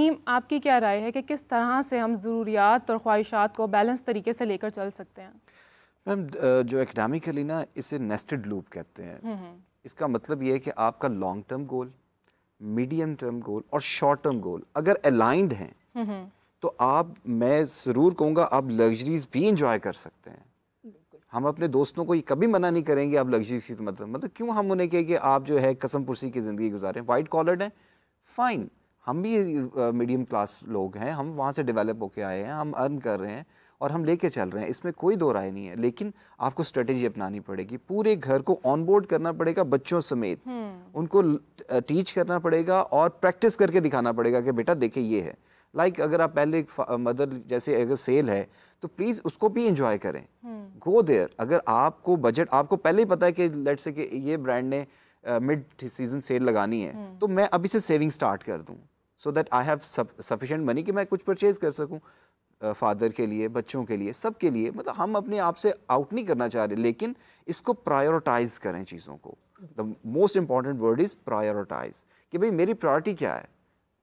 आपकी क्या राय है कि किस तरह से हम ज़रूरियात और ख्वाहिशात को बैलेंस तरीके से लेकर चल सकते हैं? मैम, जो एकेडमिकली ना इसे नेस्टेड लूप कहते हैं। इसका मतलब ये है कि आपका long term goal, medium term goal और शॉर्ट टर्म गोल अगर अलाइंड हैं तो मैं ज़रूर कहूँगा आप लग्जरीज भी इंजॉय कर सकते हैं। हम अपने दोस्तों को ये कभी मना नहीं करेंगे आप लग्जरीज की मतलब क्यों हम उन्हें कहें कि आप जो है कसम पुरसी की ज़िंदगी गुजारें। वाइट कॉलर्ड हैं, फाइन, हम भी मीडियम क्लास लोग हैं, हम वहाँ से डेवलप होके आए हैं, हम अर्न कर रहे हैं और हम लेके चल रहे हैं, इसमें कोई दो राय नहीं है। लेकिन आपको स्ट्रेटेजी अपनानी पड़ेगी, पूरे घर को ऑनबोर्ड करना पड़ेगा बच्चों समेत, उनको टीच करना पड़ेगा और प्रैक्टिस करके दिखाना पड़ेगा कि बेटा देखिए ये है। अगर आप पहले मदर जैसे अगर सेल है तो प्लीज़ उसको भी इंजॉय करें, गो देयर। अगर आपको बजट, आपको पहले ही पता है कि लेट्स से कि ये ब्रांड ने मिड सीजन सेल लगानी है तो मैं अभी से सेविंग स्टार्ट कर दूं so that I have sufficient money कि मैं कुछ परचेज कर सकूं, फादर के लिए, बच्चों के लिए, सबके लिए। मतलब हम अपने आप से आउट नहीं करना चाह रहे, लेकिन इसको प्रायोरिटाइज करें चीज़ों को। The most important word is prioritise, कि भाई मेरी प्रायोरिटी क्या है।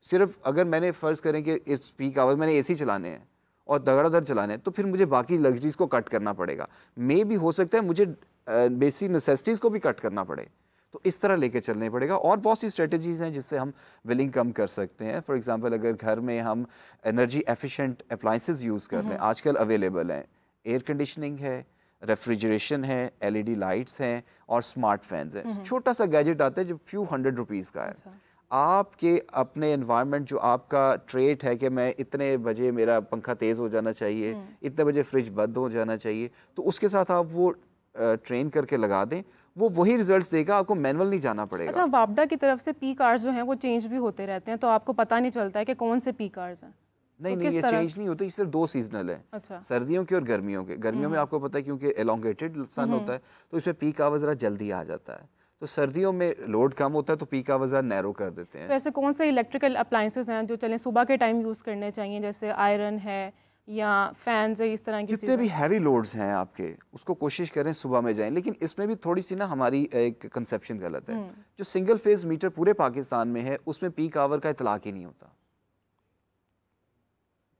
सिर्फ अगर मैंने फ़र्ज़ करें कि इस पीक आवर मैंने एसी चलाने हैं और दगड़ादड़ चलाने हैं तो फिर मुझे बाकी लग्जरीज को कट करना पड़ेगा। मे भी हो सकता है मुझे बेसिक नेसेसिटीज़ को भी कट करना पड़े, तो इस तरह लेके चलने पड़ेगा। और बहुत सी स्ट्रेटजीज़ हैं जिससे हम बिलिंग कम कर सकते हैं। फॉर एग्जांपल अगर घर में हम एनर्जी एफिशिएंट अप्लाइंसेस यूज़ कर रहे हैं, आजकल अवेलेबल हैं, एयर कंडीशनिंग है, रेफ्रिजरेशन है, एलईडी लाइट्स हैं और स्मार्ट फैंस हैं। छोटा सा गैजेट आता है जो फ्यू $100 का है। आपके अपने एनवायरनमेंट, जो आपका ट्रेट है कि मैं इतने बजे मेरा पंखा तेज़ हो जाना चाहिए, इतने बजे फ्रिज बंद हो जाना चाहिए, तो उसके साथ आप वो ट्रेन करके लगा दें, वो वही रिजल्ट्स देगा, आपको मैनुअल नहीं जाना पड़ेगा। अच्छा, वापडा की तरफ से पीक आवर्स जो हैं वो चेंज भी होते रहते हैं, तो आपको पता नहीं चलता है कि कौन से पीक आवर्स हैं? नहीं तो नहीं, ये चेंज नहीं होते, सिर्फ 2 सीजनल है। अच्छा। सर्दियों के और गर्मियों के। गर्मियों में आपको पता है क्योंकि एलोंगेटेड सन होता है तो इसमें पीक आवर ज़रा जल्दी आ जाता है, तो सर्दियों में लोड कम होता है तो पीक आवर ज़रा नैरो कर देते हैं। तो ऐसे कौन से इलेक्ट्रिकल अप्लाइंसेस हैं जो चलें सुबह के टाइम यूज़ करने चाहिए, जैसे आयरन है या फैंस है, इस तरह की जितने भी हैवी लोड्स हैं आपके, उसको कोशिश करें सुबह में जाएं। लेकिन इसमें भी थोड़ी सी ना हमारी एक कंसेप्शन गलत है। जो सिंगल फेज मीटर पूरे पाकिस्तान में है उसमें पीक आवर का इतलाक ही नहीं होता,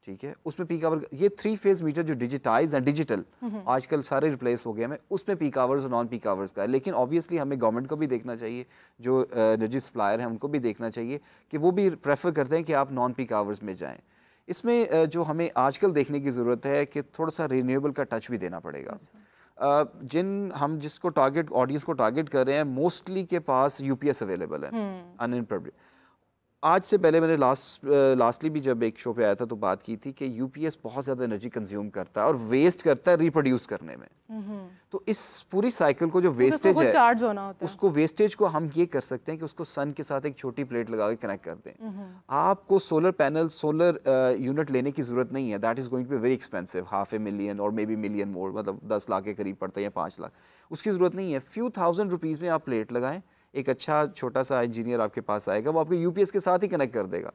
ठीक है। उसमें पीक आवर, ये 3 फेज मीटर जो डिजिटाइज हैं, डिजिटल आजकल सारे रिप्लेस हो गए हैं, उसमें पीक आवर्स और नॉन पीक आवर्स का है। लेकिन ऑब्वियसली हमें गवर्नमेंट को भी देखना चाहिए, जो एनर्जी सप्लायर हैं उनको भी देखना चाहिए कि वो भी प्रेफर करते हैं कि आप नॉन पीक आवर्स में जाएं। इसमें जो हमें आजकल देखने की ज़रूरत है कि थोड़ा सा रिन्यूएबल का टच भी देना पड़ेगा। हम जिसको टारगेट, ऑडियंस को टारगेट कर रहे हैं, मोस्टली के पास यूपीएस अवेलेबल है, अनइनप्रोप्रिएट। आज से पहले मैंने लास्टली भी जब एक शो पे आया था तो बात की थी कि यूपीएस बहुत ज़्यादा एनर्जी कंज्यूम करता है और वेस्ट करता है रिप्रोड्यूस करने में। तो इस पूरी साइकिल को जो वेस्टेज है, चार्ज होना होता है, उसको वेस्टेज को हम ये कर सकते हैं कि उसको सन के साथ एक छोटी प्लेट लगा के कनेक्ट कर दें। आपको सोलर पैनल, सोलर यूनिट लेने की जरूरत नहीं है। That is going to be very expensive, $500,000 और मे बी $1,000,000 मोर, मतलब 10 लाख के करीब पड़ता है या 5 लाख। उसकी जरूरत नहीं है। फ्यू $1,000 में आप प्लेट लगाएं, एक अच्छा छोटा सा इंजीनियर आपके पास आएगा, वो आपको यूपीएस के साथ ही कनेक्ट कर देगा।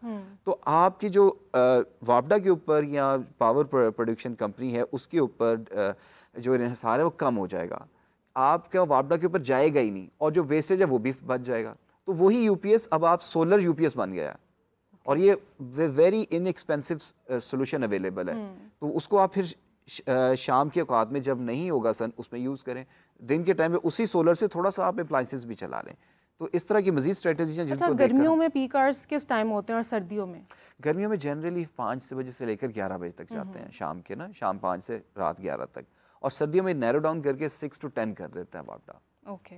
तो आपकी जो वापडा के ऊपर या पावर प्रोडक्शन कंपनी है उसके ऊपर जो इन्हिसार है वो कम हो जाएगा, आपका वापडा के ऊपर जाएगा ही नहीं, और जो वेस्टेज है वो भी बच जाएगा। तो वही यूपीएस अब आप सोलर यूपीएस बन गया, और ये वेरी इनएक्सपेंसिव सोल्यूशन अवेलेबल है। तो उसको आप फिर शाम के औकात में जब नहीं होगा सन, उसमें यूज़ करें। दिन के टाइम में उसी सोलर से थोड़ा सा आप अप्लाइंसेस भी चला लें। तो इस तरह की मजीद स्ट्रेटेजी हैं जिनको गर्मियों में पीक आवर्स किस टाइम होते हैं और सर्दियों में? गर्मियों में जनरली 5 बजे से लेकर 11 बजे तक जाते हैं शाम के, ना शाम 5 से रात 11 तक, और सर्दियों में नैरो डाउन करके 6 to 10 कर देते हैं वापडा। ओके।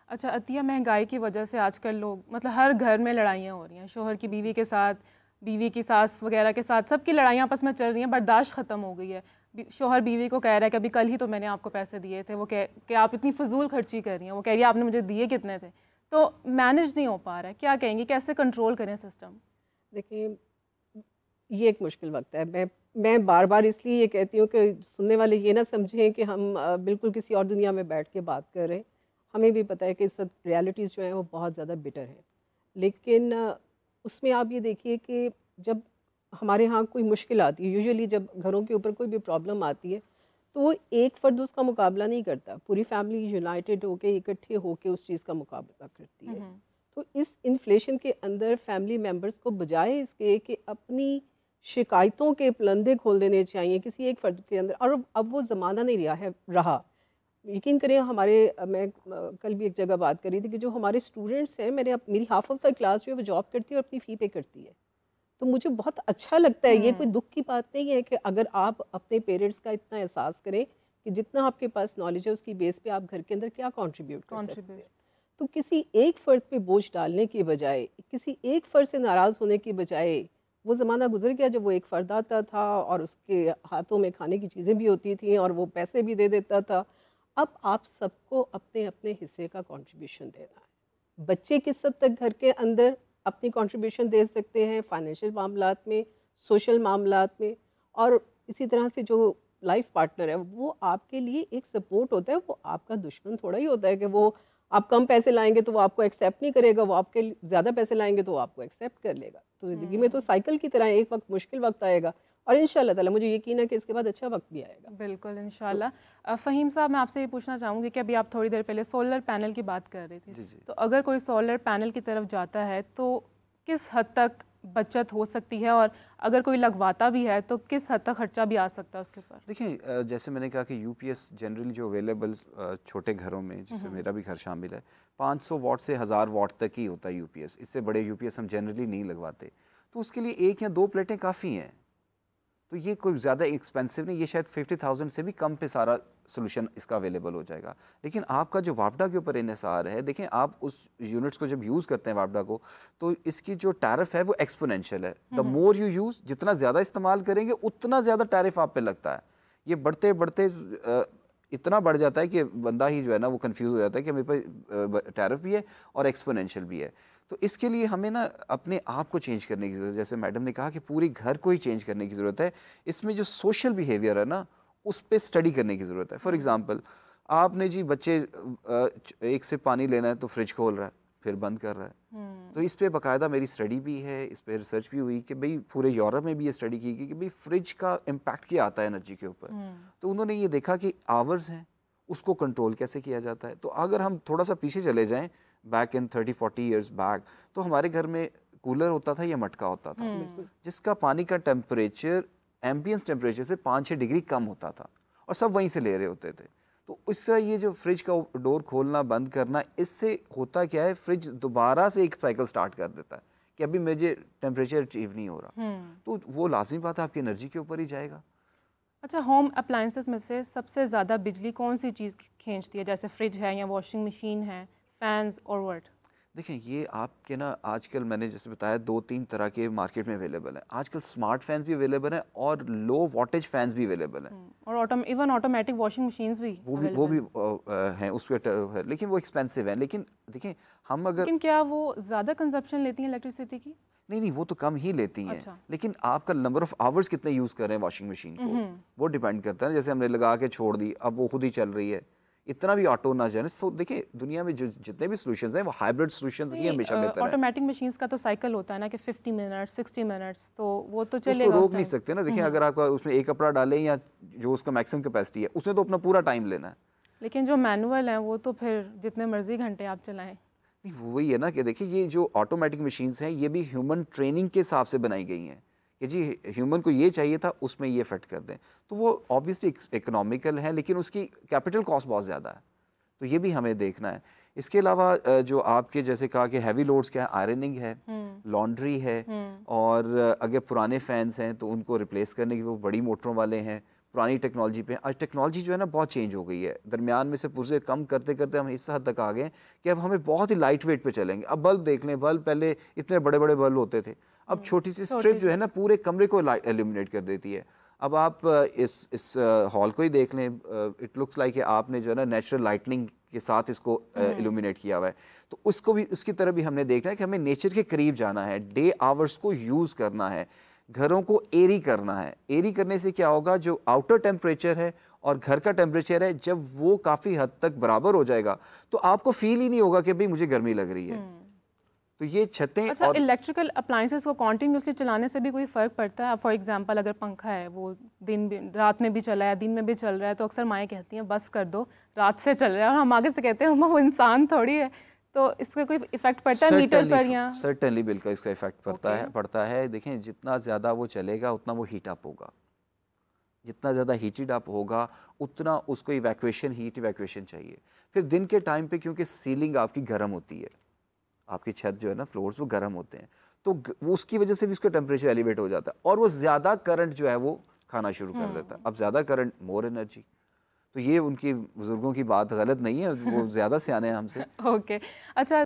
अच्छा अतिया, महंगाई की वजह से आजकल लोग, मतलब हर घर में लड़ाइयाँ हो रही हैं, शोहर की बीवी के साथ, बीवी की सास वगैरह के साथ, सबकी लड़ाइयाँ आपस में चल रही हैं, बर्दाश्त ख़त्म हो गई है। शोहर बीवी को कह रहा है कि अभी कल ही तो मैंने आपको पैसे दिए थे, वो कह कि आप इतनी फजूल खर्ची कर रही हैं, वो कह रही है आपने मुझे दिए कितने थे। तो मैनेज नहीं हो पा रहा है, क्या कहेंगे, कैसे कंट्रोल करें सिस्टम? देखिए, ये एक मुश्किल वक्त है। मैं बार बार इसलिए ये कहती हूँ कि सुनने वाले ये ना समझें कि हम बिल्कुल किसी और दुनिया में बैठ के बात कर रहे हैं। हमें भी पता है कि इस वक्त रियलिटीज़ जो हैं वो बहुत ज़्यादा बिटर हैं, लेकिन उसमें आप ये देखिए कि जब हमारे यहाँ कोई मुश्किल आती है, यूजुअली जब घरों के ऊपर कोई भी प्रॉब्लम आती है, तो वो एक फ़र्द उसका मुकाबला नहीं करता, पूरी फैमिली यूनाइटेड होके, इकट्ठे होके उस चीज़ का मुकाबला करती है। तो इस इन्फ्लेशन के अंदर फैमिली मेम्बर्स को बजाय इसके कि अपनी शिकायतों के पुलंदे खोल देने चाहिए किसी एक फ़र्द के अंदर, और अब वो ज़माना नहीं रहा। यकीन करें हमारे मैं कल भी एक जगह बात कर रही थी कि जो हमारे स्टूडेंट्स हैं, मेरी हाफ ऑफ द क्लास जो है वो जॉब करती है और अपनी फ़ी पे करती है। तो मुझे बहुत अच्छा लगता है, ये कोई दुख की बात नहीं है कि अगर आप अपने पेरेंट्स का इतना एहसास करें कि जितना आपके पास नॉलेज है उसकी बेस पे आप घर के अंदर क्या कंट्रीब्यूट कर सकते हैं। तो किसी एक फ़र्द पे बोझ डालने की बजाय, किसी एक फ़र्द से नाराज़ होने की बजाय, वो ज़माना गुजर गया जब वो एक फ़र्द आता था और उसके हाथों में खाने की चीज़ें भी होती थी और वो पैसे भी दे देता था। अब आप सबको अपने अपने हिस्से का कंट्रीब्यूशन देना है। बच्चे किस हद तक घर के अंदर अपनी कंट्रीब्यूशन दे सकते हैं फाइनेंशियल मामलात में, सोशल मामलात में, और इसी तरह से जो लाइफ पार्टनर है वो आपके लिए एक सपोर्ट होता है, वो आपका दुश्मन थोड़ा ही होता है कि वो आप कम पैसे लाएंगे तो वो आपको एक्सेप्ट नहीं करेगा, वो आपके ज़्यादा पैसे लाएंगे तो वो आपको एक्सेप्ट कर लेगा। तो ज़िंदगी में तो साइकिल की तरह एक वक्त मुश्किल वक्त आएगा और इंशाल्लाह ताला मुझे यकीन है कि इसके बाद अच्छा वक्त भी आएगा। बिल्कुल इंशाल्लाह। फ़हीम साहब, मैं आपसे ये पूछना चाहूँगी कि अभी आप थोड़ी देर पहले सोलर पैनल की बात कर रहे थे, तो अगर कोई सोलर पैनल की तरफ जाता है तो किस हद तक बचत हो सकती है, और अगर कोई लगवाता भी है तो किस हद तक खर्चा भी आ सकता है उसके ऊपर? देखिए, जैसे मैंने कहा कि यूपीएस जनरली जो अवेलेबल छोटे घरों में, जिससे मेरा भी घर शामिल है, 500 वाट से 1000 वाट तक ही होता है यूपीएस। इससे बड़े यूपीएस हम जनरली नहीं लगवाते। तो उसके लिए 1 या 2 प्लेटें काफ़ी हैं। तो ये कोई ज़्यादा एक्सपेंसिव नहीं, ये शायद 50,000 से भी कम पे सारा सोल्यूशन इसका अवेलेबल हो जाएगा। लेकिन आपका जो वापडा के ऊपर इन्हिसार है, देखें आप उस यूनिट्स को जब यूज़ करते हैं वापडा को, तो इसकी जो टैरिफ है वो एक्सपोनेंशियल है। द मोर यू यूज़, जितना ज़्यादा इस्तेमाल करेंगे उतना ज़्यादा टैरिफ आप पे लगता है। ये बढ़ते बढ़ते इतना बढ़ जाता है कि बंदा ही जो है ना वो कंफ्यूज हो जाता है कि मेरे पे टैरिफ भी है और एक्सपोनेंशियल भी है। तो इसके लिए हमें ना अपने आप को चेंज करने की ज़रूरत है। जैसे मैडम ने कहा कि पूरी घर को ही चेंज करने की ज़रूरत है। इसमें जो सोशल बिहेवियर है ना, उस पर स्टडी करने की ज़रूरत है। फॉर एग्ज़ाम्पल, आपने जी बच्चे एक से पानी लेना है तो फ्रिज खोल रहा है, फिर बंद कर रहा है। तो इस पे बाकायदा मेरी स्टडी भी है, इस पे रिसर्च भी हुई कि भाई पूरे यूरोप में भी ये स्टडी की गई कि भाई फ्रिज का इम्पैक्ट क्या आता है एनर्जी के ऊपर। तो उन्होंने ये देखा कि आवर्स हैं, उसको कंट्रोल कैसे किया जाता है। तो अगर हम थोड़ा सा पीछे चले जाएं, बैक इन 30-40 ईयर्स बैक, तो हमारे घर में कूलर होता था या मटका होता था, जिसका पानी का टेम्परेचर एम्बियंस टेम्परेचर से 5-6 डिग्री कम होता था और सब वहीं से ले रहे होते थे। तो इसका ये जो फ्रिज का डोर खोलना बंद करना, इससे होता क्या है, फ्रिज दोबारा से एक साइकिल स्टार्ट कर देता है कि अभी मुझे टेम्परेचर अचीव नहीं हो रहा। तो वो लाजमी बात है आपकी एनर्जी के ऊपर ही जाएगा। अच्छा, होम अप्लायंसेस में से सबसे ज़्यादा बिजली कौन सी चीज़ खींचती है? जैसे फ्रिज है या वॉशिंग मशीन है, फैंस और व्हाट? देखिए, ये आपके ना आजकल मैंने जैसे बताया 2-3 तरह के मार्केट में अवेलेबल हैं। आजकल स्मार्ट फैंस भी अवेलेबल हैं और लो वॉटेज फैंस भी अवेलेबल हैं, और इवन ऑटोमेटिक वॉशिंग मशीन्स भी वो भी हैं उस पर, लेकिन वो एक्सपेंसिव हैं। लेकिन देखिए, हम अगर लेकिन क्या वो ज़्यादा कंजप्शन लेती हैं इलेक्ट्रिसिटी की? नहीं, वो तो कम ही लेती हैं। अच्छा। लेकिन आपका नंबर ऑफ आवर्स कितने यूज़ कर रहे हैं वॉशिंग मशीन को, वो डिपेंड करता है। जैसे हमने लगा के छोड़ दी, अब वो खुद ही चल रही है, इतना भी ऑटो ना जाए। तो देखिए, दुनिया में जो जितने भी सॉल्यूशंस हैं वो हाइब्रिड सॉल्यूशंस ही हमेशा बेहतर है। ऑटोमेटिक मशीन्स का तो साइकिल होता है ना कि 50 मिनट्स 60 मिनट्स, तो वो तो चलेगा, उसको रोक नहीं सकते ना। देखिए, अगर आपका उसमें एक कपड़ा डालें या जो उसका मैक्सिमम कैपेसिटी है, उसने तो अपना पूरा टाइम लेना है। लेकिन जो मैनुअल है वो तो फिर जितने मर्जी घंटे आप चलाएं। नहीं, वही है ना कि देखिए, ये जो ऑटोमेटिक मशीन्स हैं ये भी ह्यूमन ट्रेनिंग के हिसाब से बनाई गई हैं कि जी ह्यूमन को ये चाहिए था, उसमें ये फिट कर दें। तो वो ऑब्वियसली इकोनॉमिकल है, लेकिन उसकी कैपिटल कॉस्ट बहुत ज़्यादा है, तो ये भी हमें देखना है। इसके अलावा जो आपके जैसे कहा कि हैवी लोड्स क्या है, आयरनिंग है, लॉन्ड्री है, और अगर पुराने फैंस हैं तो उनको रिप्लेस करने की वो बड़ी मोटरों वाले हैं। पुरानी टेक्नोलॉजी पे आज टेक्नोलॉजी जो है ना बहुत चेंज हो गई है। दरमियान में से पुर्जे कम करते करते हम इस हद तक आ गए कि अब हमें बहुत ही लाइट वेट पे चलेंगे। अब बल्ब देख लें, बल्ब पहले इतने बड़े बड़े बल्ब होते थे, अब छोटी सी स्ट्रिप जो है ना पूरे कमरे को एल्यूमिनेट कर देती है। अब आप इस हॉल को ही देख लें, इट लुक्स लाइक आपने जो है ना नेचुरल लाइटनिंग के साथ इसको इल्यूमिनेट किया हुआ है। तो उसको भी, उसकी तरह भी हमने देखना है कि हमें नेचर के करीब जाना है, डे आवर्स को यूज़ करना है, घरों को एरी करना है। एरी करने से क्या होगा, जो आउटर टेम्परेचर है और घर का टेम्परेचर है, जब वो काफ़ी हद तक बराबर हो जाएगा तो आपको फील ही नहीं होगा कि भाई मुझे गर्मी लग रही है। तो ये छतें। अच्छा, और इलेक्ट्रिकल अप्लायंसेस को कॉन्टीन्यूसली चलाने से भी कोई फ़र्क पड़ता है? फॉर एग्जांपल, अगर पंखा है वो रात में भी चला है, दिन में भी चल रहा है, तो अक्सर माएँ कहती हैं बस कर दो, रात से चल रहा है, और हम आगे से कहते हैं वो इंसान थोड़ी है। तो इसका कोई इफेक्ट पड़ता है मीटर पर या? सर्टेनली बिल का इसका इफेक्ट पड़ता है। देखें, जितना ज़्यादा वो चलेगा उतना वो हीट अप होगा, जितना ज़्यादा हीटेड अप होगा उतना उसको हीट इवैक्यूएशन चाहिए। फिर दिन के टाइम पे क्योंकि सीलिंग आपकी गर्म होती है, आपकी छत जो है ना, फ्लोर्स वो गर्म होते हैं, तो वो उसकी वजह से भी उसका टेम्परेचर एलिवेट हो जाता है और वो ज़्यादा करंट जो है वो खाना शुरू कर देता है। अब ज़्यादा करंट मोर एनर्जी, तो ये उनकी बुजुर्गों की बात गलत नहीं है, वो ज़्यादा सियाने हैं हमसे। ओके, अच्छा।